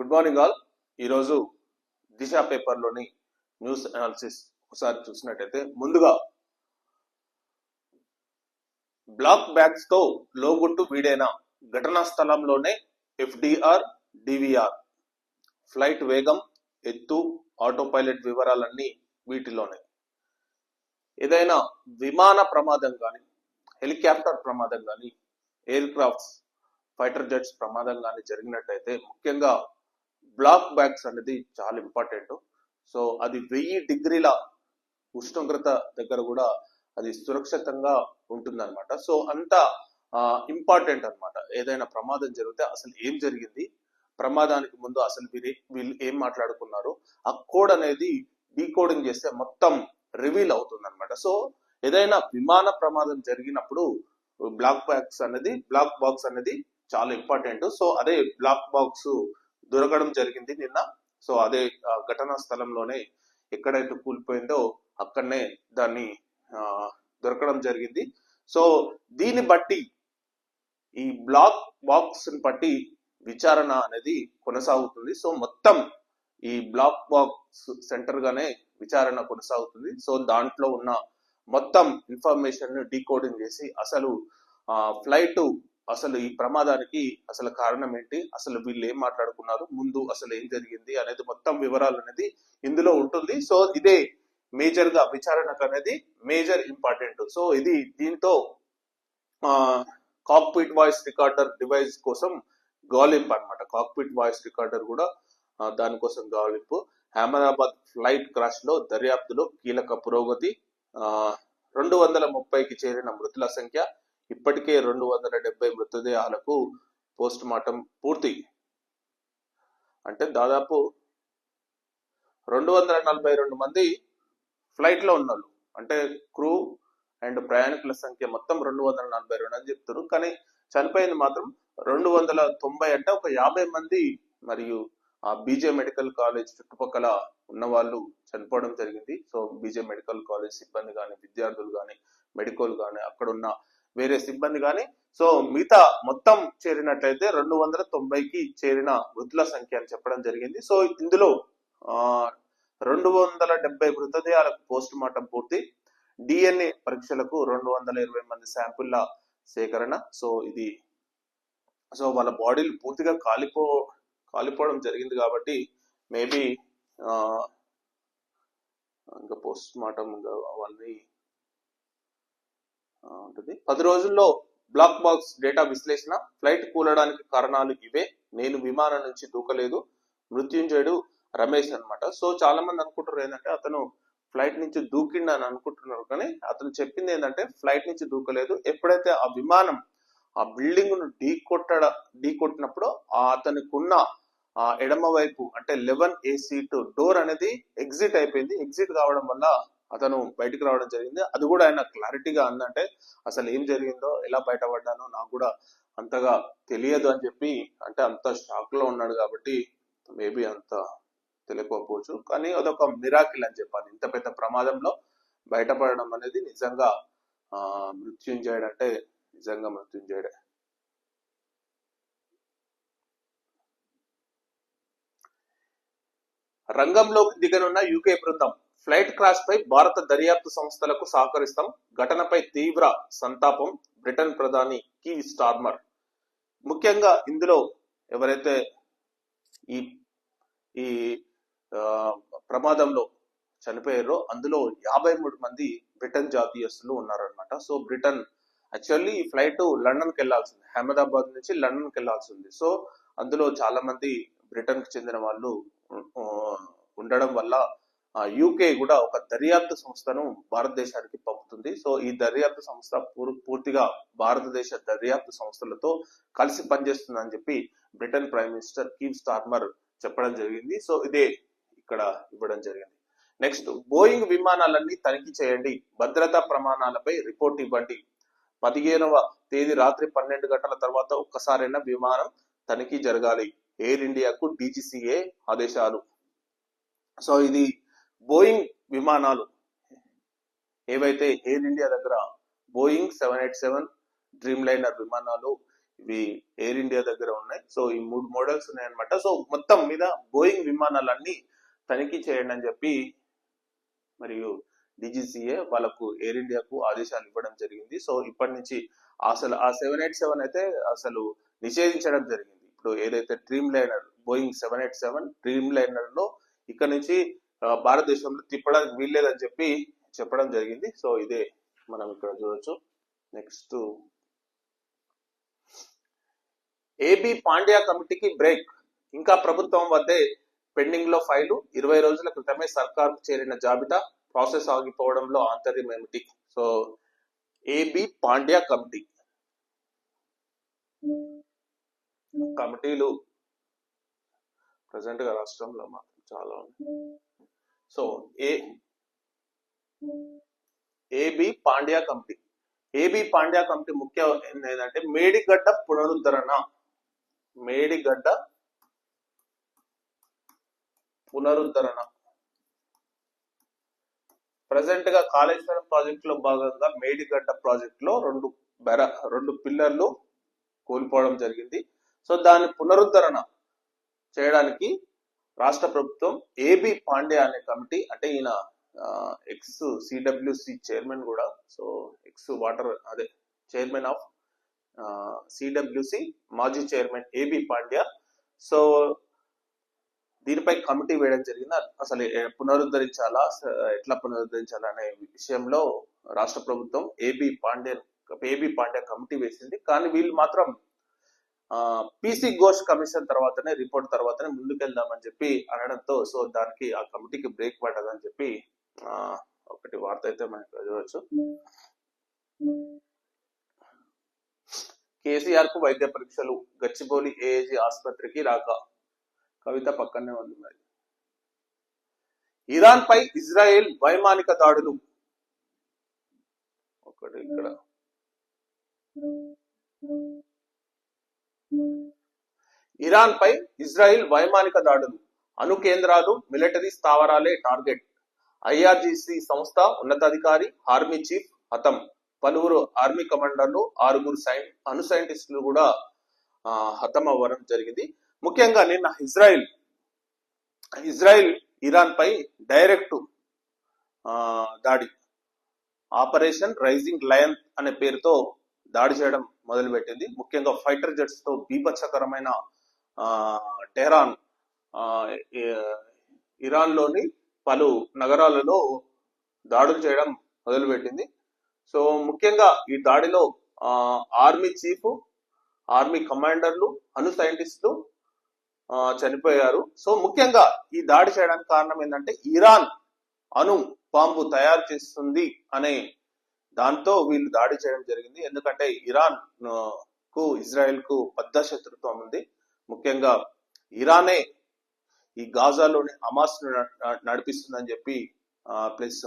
Good morning all. ఈరోజు దిశ పేపర్లోని news analysis ఒకసారి చూసినట్టయితే ముందుగా బ్లాక్ బ్యాగ్స్ తో లోగుట్టు వీడైన ఘటనా స్థలంలోనే ఎఫ్డిఆర్ డివిఆర్ ఫ్లైట్ వేగం ఎత్తు ఆటో పైలట్ వివరాలన్నీ వీటిలోనే. ఏదైనా విమాన ప్రమాదం కానీ హెలికాప్టర్ ప్రమాదం కానీ ఎయిర్ క్రాఫ్ట్స్ ఫైటర్ జెట్స్ ప్రమాదం కానీ జరిగినట్టయితే ముఖ్యంగా బ్లాక్ బ్యాగ్స్ అనేది చాలా ఇంపార్టెంట్. సో అది 1000 డిగ్రీల ఉష్ణోగ్రత దగ్గర కూడా అది సురక్షితంగా ఉంటుందన్నమాట. సో అంత ఇంపార్టెంట్ అన్నమాట. ఏదైనా ప్రమాదం జరిగితే అసలు ఏం జరిగింది, ప్రమాదానికి ముందు అసలు వీళ్ళు ఏం మాట్లాడుకున్నారు, ఆ కోడ్ అనేది డీకోడింగ్ చేస్తే మొత్తం రివీల్ అవుతుంది అనమాట. సో ఏదైనా విమాన ప్రమాదం జరిగినప్పుడు బ్లాక్ బాక్స్ అనేది చాలా ఇంపార్టెంట్. సో అదే బ్లాక్ బాక్స్ దొరకడం జరిగింది నిన్న. సో అదే ఘటనా స్థలంలోనే ఎక్కడైతే కూలిపోయిందో అక్కడనే దాన్ని దొరకడం జరిగింది. సో దీన్ని బట్టి ఈ బ్లాక్ బాక్స్ బట్టి విచారణ అనేది కొనసాగుతుంది. సో మొత్తం ఈ బ్లాక్ బాక్స్ సెంటర్ గానే విచారణ కొనసాగుతుంది. సో దాంట్లో ఉన్న మొత్తం ఇన్ఫర్మేషన్ ని డీకోడింగ్ చేసి అసలు ఫ్లైట్ అసలు ఈ ప్రమాదానికి అసలు కారణం ఏంటి, అసలు వీళ్ళు ఏం మాట్లాడుకున్నారు, ముందు అసలు ఏం జరిగింది అనేది మొత్తం వివరాలు అనేది ఇందులో ఉంటుంది. సో ఇదే మేజర్ గా విచారణకు అనేది మేజర్ ఇంపార్టెంట్. సో ఇది దీంతో కాక్పిట్ వాయిస్ రికార్డర్ డివైస్ కోసం గాలింపు అన్నమాట. కాక్పిట్ వాయిస్ రికార్డర్ కూడా దానికోసం గాలింపు. అహ్మదాబాద్ ఫ్లైట్ క్రాష్ లో దర్యాప్తులో కీలక పురోగతి. 230కి చేరిన మృతుల సంఖ్య. ఇప్పటికే 270 మృతదేహాలకు పోస్ట్ మార్టం పూర్తి. అంటే దాదాపు 242 మంది ఫ్లైట్ లో ఉన్నారు. అంటే క్రూ అండ్ ప్రయాణికుల సంఖ్య మొత్తం 242 అని చెప్తారు, కానీ చనిపోయింది మాత్రం 290. అంటే ఒక 50 మంది మరియు ఆ బీజే మెడికల్ కాలేజ్ చుట్టుపక్కల ఉన్న వాళ్ళు చనిపోవడం జరిగింది. సో బీజే మెడికల్ కాలేజ్ సిబ్బంది కానీ, విద్యార్థులు కానీ, మెడికల్ కానీ, అక్కడ ఉన్న వేరే సిబ్బంది కానీ, సో మిగతా మొత్తం చేరినట్లయితే 290కి చేరిన మృతుల సంఖ్య అని చెప్పడం జరిగింది. సో ఇందులో 270 మృతదేహాలకు పోస్ట్ మార్టం పూర్తి. డిఎన్ఏ పరీక్షలకు 220 మంది శాంపుల్ల సేకరణ. సో వాళ్ళ బాడీలు పూర్తిగా కాలిపోవడం జరిగింది కాబట్టి మేబీ ఇంకా పోస్ట్ మార్టం అవన్నీ ఉంటుంది. 10 రోజుల్లో బ్లాక్ బాక్స్ డేటా విశ్లేషణ. ఫ్లైట్ కూలడానికి కారణాలు ఇవే, నేను విమానం నుంచి దూకలేదు, మృత్యుంజయుడు రమేష్ అన్నమాట. సో చాలా మంది అనుకుంటారు ఏంటంటే అతను ఫ్లైట్ నుంచి దూకిండు అని అనుకుంటున్నారు, కానీ అతను చెప్పింది ఏంటంటే ఫ్లైట్ నుంచి దూకలేదు. ఎప్పుడైతే ఆ విమానం ఆ బిల్డింగ్ ను ఢీకొట్టినప్పుడు అతనికి ఉన్న ఎడమ వైపు అంటే 11A సీట్ డోర్ అనేది ఎగ్జిట్ అయిపోయింది. ఎగ్జిట్ కావడం వల్ల అతను బయటికి రావడం జరిగింది. అది కూడా ఆయన క్లారిటీగా అందంటే అసలు ఏం జరిగిందో, ఎలా బయటపడ్డానో నాకు కూడా అంతగా తెలియదు అని చెప్పి, అంటే అంత షాక్ లో ఉన్నాడు కాబట్టి మేబీ అంత తెలియకపోవచ్చు, కానీ అదొక మిరాకిల్ అని చెప్పాలి. ఇంత పెద్ద ప్రమాదంలో బయటపడడం అనేది నిజంగా మృత్యుంజయుడు అంటే నిజంగా మృత్యుంజయుడే. రంగంలోకి దిగనున్న యూకే బృందం. ఫ్లైట్ క్రాష్ పై భారత దర్యాప్తు సంస్థలకు సహకరిస్తాం. ఘటనపై తీవ్ర సంతాపం. బ్రిటన్ ప్రధాని కీర్ స్టార్మర్. ముఖ్యంగా ఇందులో ఎవరైతే ఈ ప్రమాదంలో చనిపోయారో అందులో 53 మంది బ్రిటన్ జాతీయస్తులు ఉన్నారనమాట. సో బ్రిటన్ యాక్చువల్లీ ఈ ఫ్లైట్ లండన్ కి వెళ్లాల్సింది, అహ్మదాబాద్ నుంచి లండన్ కి వెళ్లాల్సింది. సో అందులో చాలా మంది బ్రిటన్ కి చెందిన వాళ్ళు ఉండడం వల్ల యూకే కూడా ఒక దర్యాప్తు సంస్థను భారతదేశానికి పంపుతుంది. సో ఈ దర్యాప్తు సంస్థ పూర్తిగా భారతదేశ దర్యాప్తు సంస్థలతో కలిసి పనిచేస్తుందని చెప్పి Britain prime minister Keir Starmer చెప్పడం జరిగింది. సో ఇదే ఇక్కడ ఇవ్వడం జరిగింది. నెక్స్ట్, బోయింగ్ విమానాలన్నీ తనిఖీ చేయండి, భద్రతా ప్రమాణాలపై రిపోర్ట్ ఇవ్వండి. 15వ తేదీ రాత్రి 12 గంటల తర్వాత ఒక్కసారైనా విమానం తనిఖీ జరగాలి. ఎయిర్ ఇండియాకు డీజీసీఏ ఆదేశాలు. సో ఇది బోయింగ్ విమానాలు ఏవైతే ఎయిర్ ఇండియా దగ్గర బోయింగ్ 787 డ్రీమ్ లైనర్ విమానాలు ఇవి ఎయిర్ ఇండియా దగ్గర ఉన్నాయి. సో ఈ 3 మోడల్స్ ఉన్నాయన్నమాట. సో మొత్తం మీద బోయింగ్ విమానాలన్నీ తనిఖీ చేయండి అని చెప్పి మరియు డిజిసిఏ వాళ్ళకు ఎయిర్ ఇండియాకు ఆదేశాలు ఇవ్వడం జరిగింది. సో ఇప్పటి నుంచి అసలు ఆ 787 అయితే అసలు నిషేధించడం జరిగింది. ఇప్పుడు ఏదైతే dream liner Boeing 787 dream liner లో ఇక్కడ నుంచి భారతదేశంలో తిప్పడానికి వీల్లేదని చెప్పి చెప్పడం జరిగింది. సో ఇదే మనం ఇక్కడ చూడొచ్చు. నెక్స్ట్ ఏబి పాండ్యా కమిటీకి బ్రేక్, ఇంకా ప్రభుత్వం వద్దే పెండింగ్ లో ఫైలు, 20 రోజుల క్రితమే సర్కార్ చేరిన జాబితా, ప్రాసెస్ ఆగిపోవడంలో ఆంతర్యం ఏమిటి? సో ఏబి పాండ్యా కమిటీలు ప్రజెంట్ గా రాష్ట్రంలో మాత్రం చాలా ఉన్నాయి. సో ఏబి పాండ్యా కమిటీ ముఖ్య ఏంటంటే మేడిగడ్డ పునరుద్ధరణ. ప్రజెంట్ గా కాళేశ్వరం ప్రాజెక్ట్ లో భాగంగా మేడిగడ్డ ప్రాజెక్ట్ లో రెండు పిల్లర్లు కోల్పోవడం జరిగింది. సో దాన్ని పునరుద్ధరణ చేయడానికి రాష్ట్ర ప్రభుత్వం ఏబి పాండ్యా అనే కమిటీ, అంటే ఈయన ఎక్స్ సిడబ్ల్యూసి చైర్మన్ కూడా, సో ఎక్స్ వాటర్ అదే చైర్మన్ ఆఫ్ సిడబ్ల్యూసి మాజీ చైర్మన్ ఏబి పాండ్యా. సో దీనిపై కమిటీ వేయడం జరిగింది. అసలు పునరుద్ధరించాలా, ఎట్లా పునరుద్ధరించాలా అనే విషయంలో రాష్ట్ర ప్రభుత్వం ఏబి పాండ్యా కమిటీ వేసింది. కానీ వీళ్ళు మాత్రం పిసి ఘోష్ కమిషన్ తర్వాతనే రిపోర్ట్ తర్వాతనే ముందుకెళ్దామని చెప్పి అనడంతో సో దానికి ఆ కమిటీకి బ్రేక్ పడ్డదని చెప్పి ఒకటి వార్త అయితే మనకు చదవచ్చు. కేసీఆర్ కు వైద్య పరీక్షలు, గచ్చిబౌలి ఏఏజీ ఆసుపత్రికి రాక, కవిత పక్కనే ఉంది. మరి ఇరాన్ పై ఇజ్రాయెల్ వైమానిక దాడులు, ఒకటి ఇక్కడ ఇరాన్ పై ఇజ్రాయెల్ వైమానిక దాడులు, అణు కేంద్రాలు, మిలిటరీ స్థావరాలే టార్గెట్, ఐఆర్జీసీ సంస్థ ఉన్నతాధికారి ఆర్మీ చీఫ్ హతం, పలువురు ఆర్మీ కమాండర్లు, 6 అణు సైంటిస్టులు కూడా హతం అవ్వడం జరిగింది. ముఖ్యంగా నిన్న ఇజ్రాయెల్ ఇరాన్ పై డైరెక్ట్ దాడి, ఆపరేషన్ రైజింగ్ లయన్ అనే పేరుతో దాడి చేయడం మొదలుపెట్టింది. ముఖ్యంగా ఫైటర్ జెట్స్ తో బీభత్సకరమైన టెహరాన్ ఇరాన్ లోని పలు నగరాలలో దాడులు చేయడం మొదలుపెట్టింది. సో ముఖ్యంగా ఈ దాడిలో ఆర్మీ చీఫ్, ఆర్మీ కమాండర్లు, అణు సైంటిస్టులు చనిపోయారు. సో ముఖ్యంగా ఈ దాడి చేయడానికి కారణం ఏంటంటే ఇరాన్ అణు బాంబు తయారు చేస్తుంది అనే దాంతో వీళ్ళు దాడి చేయడం జరిగింది. ఎందుకంటే ఇరాన్ కు ఇజ్రాయెల్ కు పెద్ద శత్రుత్వం ఉంది. ముఖ్యంగా ఇరానే ఈ గాజాలోని హమాస్ నడిపిస్తుందని చెప్పి ప్లస్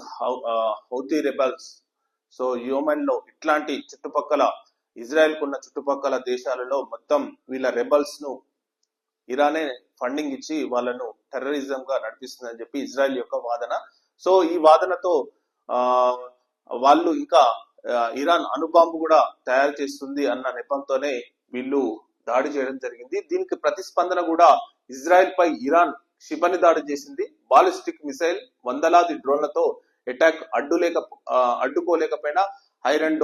హౌతీ రెబల్స్, సో యోమన్ లో ఇట్లాంటి చుట్టుపక్కల ఇజ్రాయెల్ కున్న చుట్టుపక్కల దేశాలలో మొత్తం వీళ్ళ రెబల్స్ ను ఇరానే ఫండింగ్ ఇచ్చి వాళ్ళను టెర్రరిజం గా నడిపిస్తుందని చెప్పి ఇజ్రాయెల్ యొక్క వాదన. సో ఈ వాదనతో వాళ్ళు ఇంకా ఇరాన్ అణుబాంబు కూడా తయారు చేస్తుంది అన్న నెపంతోనే వీళ్ళు దాడి చేయడం జరిగింది. దీనికి ప్రతిస్పందన కూడా ఇజ్రాయెల్ పై ఇరాన్ క్షిపణి దాడి చేసింది. బాలిస్టిక్ మిసైల్, వందలాది డ్రోన్లతో అటాక్ అడ్డుకోలేకపోయినా ఐరన్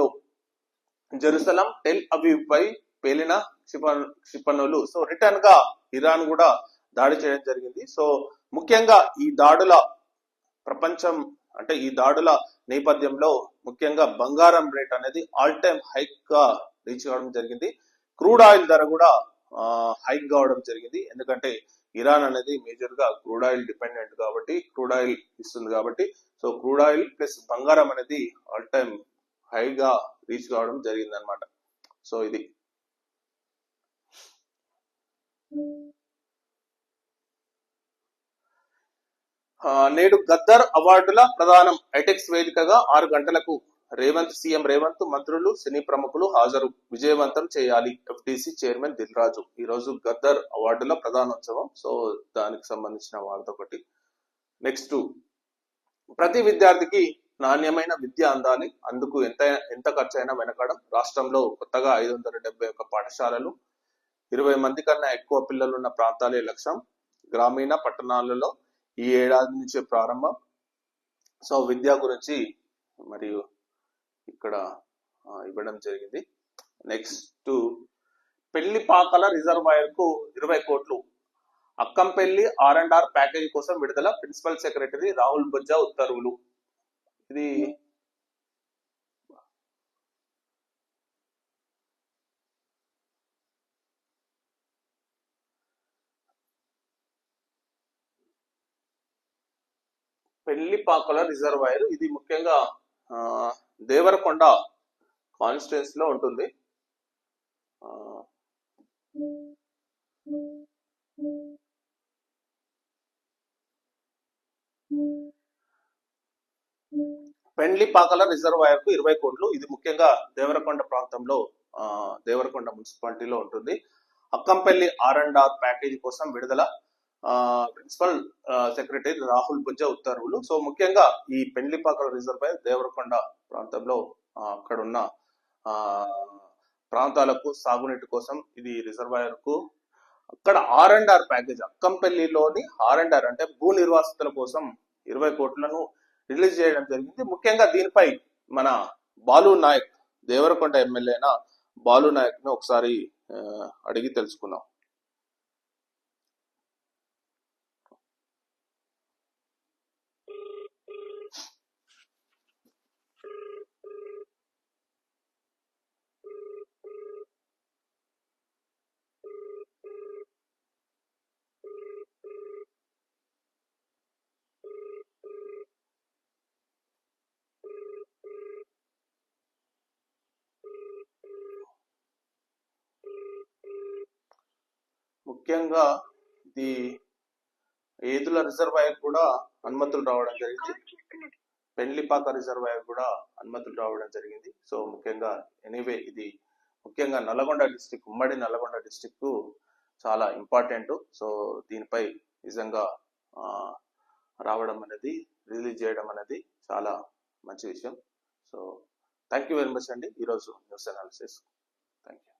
జెరూసలం, టెల్ అవీవ్ పై పేలిన క్షిపణులు. సో రిటర్న్ గా ఇరాన్ కూడా దాడి చేయడం జరిగింది. సో ముఖ్యంగా ఈ దాడుల ఈ దాడుల నేపథ్యంలో ముఖ్యంగా బంగారం రేట్ అనేది ఆల్ టైమ్ హైక్ గా రీచ్ కావడం జరిగింది. క్రూడ్ ఆయిల్ ధర కూడా హైక్ కావడం జరిగింది. ఎందుకంటే ఇరాన్ అనేది మేజర్ గా క్రూడ్ ఆయిల్ డిపెండెంట్ కాబట్టి, క్రూడ్ ఆయిల్ ఇస్తుంది కాబట్టి, సో క్రూడ్ ఆయిల్ ప్లస్ బంగారం అనేది ఆల్ టైమ్ హైగా రీచ్ కావడం జరిగింది అనమాట. సో ఇది నేడు గద్దర్ అవార్డుల ప్రదానం, ఐటెక్స్ వేదికగా 6 గంటలకు సీఎం రేవంత్, మంత్రులు, సినీ ప్రముఖులు హాజరు, విజయవంతం చేయాలి ఎఫ్డిసి చైర్మన్ దిల్ రాజు. ఈ రోజు గద్దర్ అవార్డుల ప్రధానోత్సవం. సో దానికి సంబంధించిన వార్త ఒకటి. నెక్స్ట్, ప్రతి విద్యార్థికి నాణ్యమైన విద్య అందాలి, అందుకు ఎంత ఎంత ఖర్చు అయినా వెనకడం. రాష్ట్రంలో కొత్తగా 571 పాఠశాలలు, 20 మంది కన్నా ఎక్కువ పిల్లలున్న ప్రాంతాలే లక్ష్యం. గ్రామీణ పట్టణాలలో ఈ ఏడాది నుంచే ప్రారంభం. సో విద్య గురించి మరియు ఇక్కడ ఇవ్వడం జరిగింది. నెక్స్ట్, పెళ్లిపాకల రిజర్వాయర్ కు 20 కోట్లు, అక్కంపల్లి R&R ప్యాకేజీ కోసం విడుదల, ప్రిన్సిపల్ సెక్రటరీ రాహుల్ బొజ్జా ఉత్తర్వులు. ఇది పెళ్లిపాకల రిజర్వాయర్, ఇది ముఖ్యంగా దేవరకొండ కాన్స్టిట్యున్సీ లో ఉంటుంది. పెండ్లిపాకల రిజర్వాయర్ కు 20 కోట్లు, ఇది ముఖ్యంగా దేవరకొండ ప్రాంతంలో దేవరకొండ మున్సిపాలిటీలో ఉంటుంది. అక్కంపల్లి R&R ప్యాకేజీ కోసం విడుదల, ప్రిన్సిపల్ సెక్రటరీ రాహుల్ బొజ్జా ఉత్తర్వులు. సో ముఖ్యంగా ఈ పెండ్లిపాకల రిజర్వాయర్ దేవరకొండ ప్రాంతంలో అక్కడున్న ప్రాంతాలకు సాగునీటి కోసం ఇది రిజర్వాయర్ కు. అక్కడ R&R ప్యాకేజ్, అక్కంపల్లిలోని R&R అంటే భూ నిర్వాసితుల కోసం 20 కోట్లను రిలీజ్ చేయడం జరిగింది. ముఖ్యంగా దీనిపై మన బాలు నాయక్, దేవరకొండ ఎమ్మెల్యేన బాలు నాయక్ ను ఒకసారి అడిగి తెలుసుకుందాం. ముఖ్యంగా ఇది ఏదుల రిజర్వాయర్ కూడా అనుమతులు రావడం జరిగింది, పెండ్లిపాక రిజర్వాయర్ కూడా అనుమతులు రావడం జరిగింది. సో ముఖ్యంగా ఎనీవే ఇది ముఖ్యంగా నల్లగొండ డిస్టిక్, ఉమ్మడి నల్లగొండ డిస్టిక్ చాలా ఇంపార్టెంట్. సో దీనిపై నిజంగా రావడం అనేది, రిలీజ్ చేయడం అనేది చాలా మంచి విషయం. So thank you very much అండి ఈరోజు న్యూస్ అనాలిసిస్. Thank you.